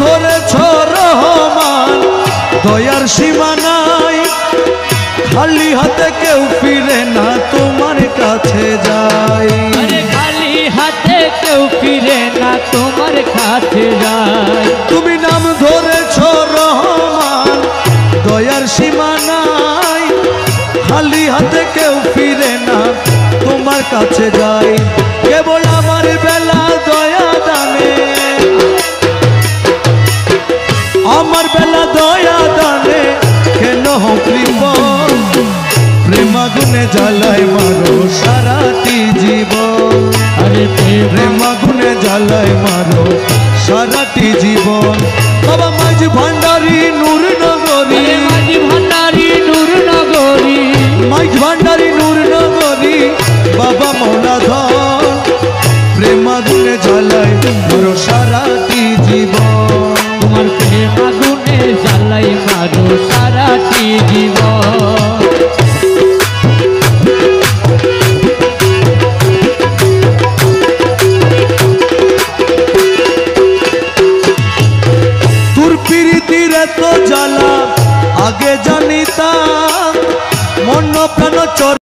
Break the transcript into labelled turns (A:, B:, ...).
A: ধরেছ রহমান দয়ার সীমা নাই, খালি হাতে কেউ ফিরে না তোমার কাছে যায়।
B: খালি হাতে কেউ ফিরে না তোমার কাছে যায়।
A: তুমি নাম ধরেছ রহমান দয়ার সীমা নাই, খালি হাতে কেউ ফিরে না তোমার কাছে যায়। কেবল আমার বেলা দয়া দানে, আমার বেলা দয়া দানে কেন কৃপণ, প্রেমাগুনে জ্বালায় মারো সারাটি জীবন।
B: আরে
A: প্রেমাগুনে জ্বালায় মারো সারাটি জীবন। বাবা মাঝি ভান্ডারি নূর নগরী,
B: মাঝি ভান্ডারি নূর নগরী,
A: মাঝি ভান্ডারি নূর নগরী, বাবা মৌলাধর প্রেমাগুনে জ্বালায় মারো সারাটি জীবন।
B: তোমার প্রেমাগুনে জ্বালাই মারো সারাটি জীবন।
A: তোর প্রীতির এত জ্বালা আগে জানিতাম, মন প্রাণ চর